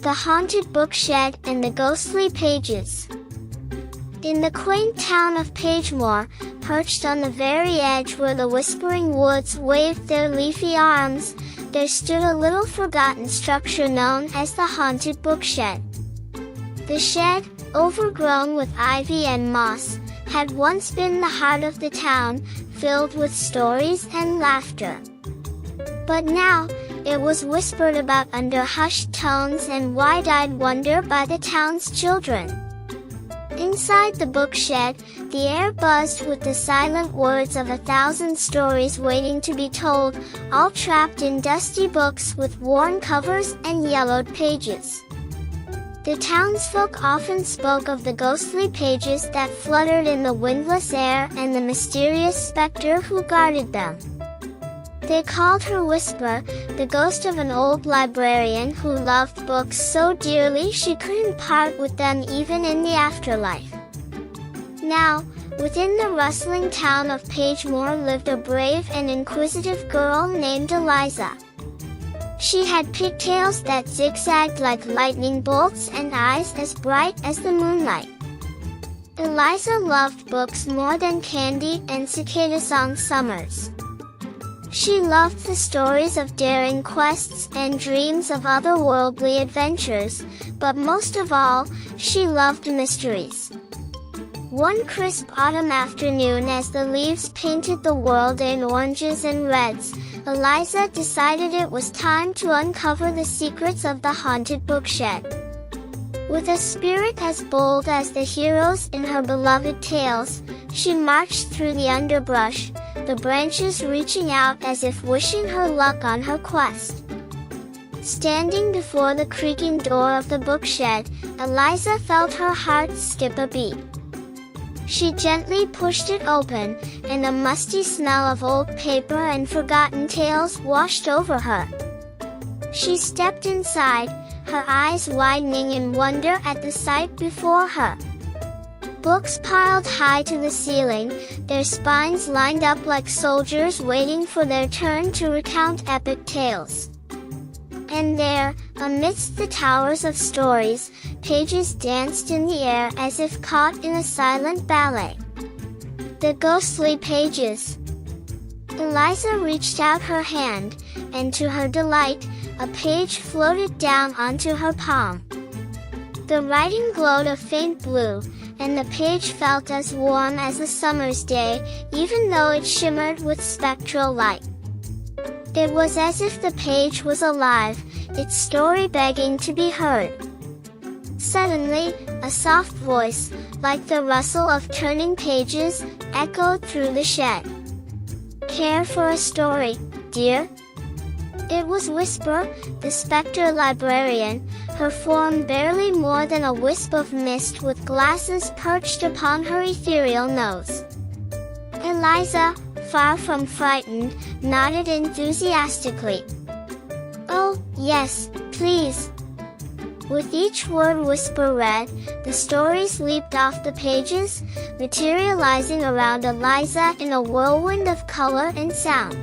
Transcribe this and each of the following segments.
The Haunted Bookshed and the Ghostly Pages. In the quaint town of Pagemore, perched on the very edge where the whispering woods waved their leafy arms, there stood a little forgotten structure known as the Haunted Bookshed. The shed, overgrown with ivy and moss, had once been the heart of the town, filled with stories and laughter. But now, it was whispered about under hushed tones and wide-eyed wonder by the town's children. Inside the bookshed, the air buzzed with the silent words of 1,000 stories waiting to be told, all trapped in dusty books with worn covers and yellowed pages. The townsfolk often spoke of the ghostly pages that fluttered in the windless air and the mysterious specter who guarded them. They called her Whisper, the ghost of an old librarian who loved books so dearly she couldn't part with them even in the afterlife. Now, within the rustling town of Pagemore lived a brave and inquisitive girl named Eliza. She had pigtails that zigzagged like lightning bolts and eyes as bright as the moonlight. Eliza loved books more than candy and cicada song summers. She loved the stories of daring quests and dreams of otherworldly adventures, but most of all, she loved mysteries. One crisp autumn afternoon, as the leaves painted the world in oranges and reds, Eliza decided it was time to uncover the secrets of the Haunted Bookshed. With a spirit as bold as the heroes in her beloved tales, she marched through the underbrush, the branches reaching out as if wishing her luck on her quest. Standing before the creaking door of the bookshed, Eliza felt her heart skip a beat. She gently pushed it open, and a musty smell of old paper and forgotten tales washed over her. She stepped inside, her eyes widening in wonder at the sight before her. Books piled high to the ceiling, their spines lined up like soldiers waiting for their turn to recount epic tales. And there, amidst the towers of stories, pages danced in the air as if caught in a silent ballet. The ghostly pages. Eliza reached out her hand, and to her delight, a page floated down onto her palm. The writing glowed a faint blue, and the page felt as warm as a summer's day, even though it shimmered with spectral light. It was as if the page was alive, its story begging to be heard. Suddenly, a soft voice, like the rustle of turning pages, echoed through the shed. "Care for a story, dear?" It was Whisper, the specter librarian, her form barely more than a wisp of mist with glasses perched upon her ethereal nose. Eliza, far from frightened, nodded enthusiastically. "Oh, yes, please." With each word Whisper read, the stories leaped off the pages, materializing around Eliza in a whirlwind of color and sound.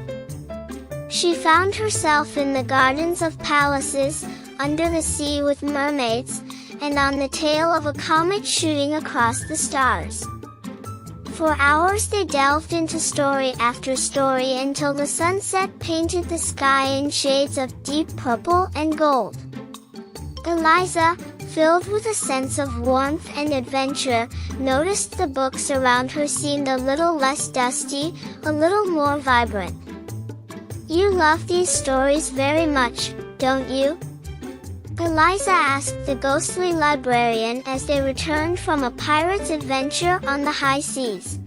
She found herself in the gardens of palaces, under the sea with mermaids, and on the tail of a comet shooting across the stars. For hours they delved into story after story until the sunset painted the sky in shades of deep purple and gold. Eliza, filled with a sense of warmth and adventure, noticed the books around her seemed a little less dusty, a little more vibrant. "You love these stories very much, don't you?" Eliza asked the ghostly librarian as they returned from a pirate's adventure on the high seas.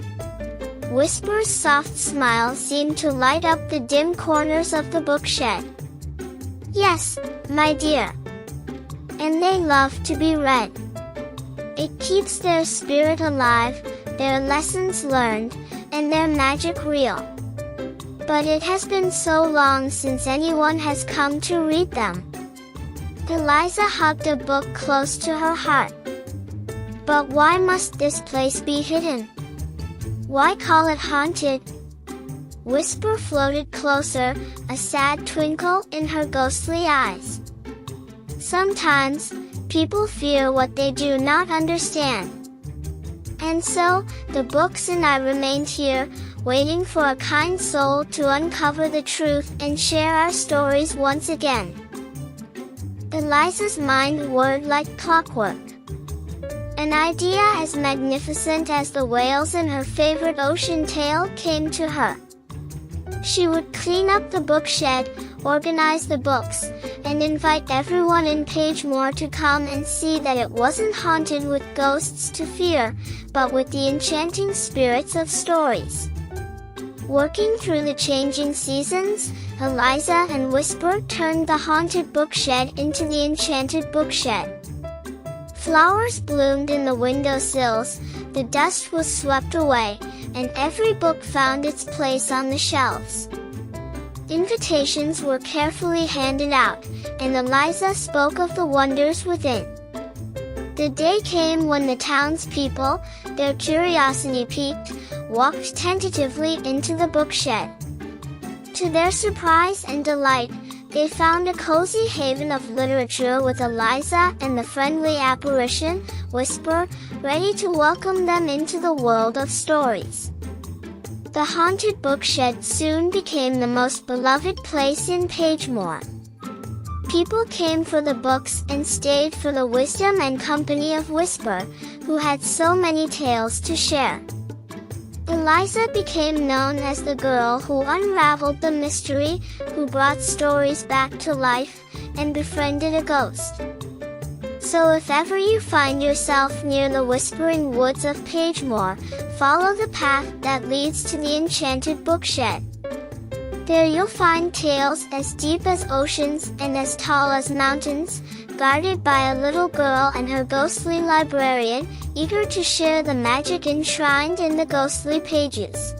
Whisper's soft smile seemed to light up the dim corners of the bookshed. "Yes, my dear. And they love to be read. It keeps their spirit alive, their lessons learned, and their magic real. But it has been so long since anyone has come to read them." Eliza hugged a book close to her heart. "But why must this place be hidden? Why call it haunted?" Whisper floated closer, a sad twinkle in her ghostly eyes. Sometimes, people fear what they do not understand. And so, the books and I remained here, waiting for a kind soul to uncover the truth and share our stories once again. Eliza's mind whirred like clockwork. An idea as magnificent as the whales in her favorite ocean tale came to her. She would clean up the bookshed, organize the books, and invite everyone in Pagemore to come and see that it wasn't haunted with ghosts to fear, but with the enchanting spirits of stories. Working through the changing seasons, Eliza and Whisper turned the haunted bookshed into the enchanted bookshed. Flowers bloomed in the windowsills, the dust was swept away, and every book found its place on the shelves. Invitations were carefully handed out, and Eliza spoke of the wonders within. The day came when the townspeople, their curiosity piqued, walked tentatively into the bookshed. To their surprise and delight, they found a cozy haven of literature with Eliza and the friendly apparition, Whisper, ready to welcome them into the world of stories. The haunted bookshed soon became the most beloved place in Pagemore. People came for the books and stayed for the wisdom and company of Whisper, who had so many tales to share. Eliza became known as the girl who unraveled the mystery, who brought stories back to life, and befriended a ghost. So if ever you find yourself near the whispering woods of Pagemore, follow the path that leads to the enchanted bookshed. There you'll find tales as deep as oceans and as tall as mountains, guarded by a little girl and her ghostly librarian, eager to share the magic enshrined in the ghostly pages.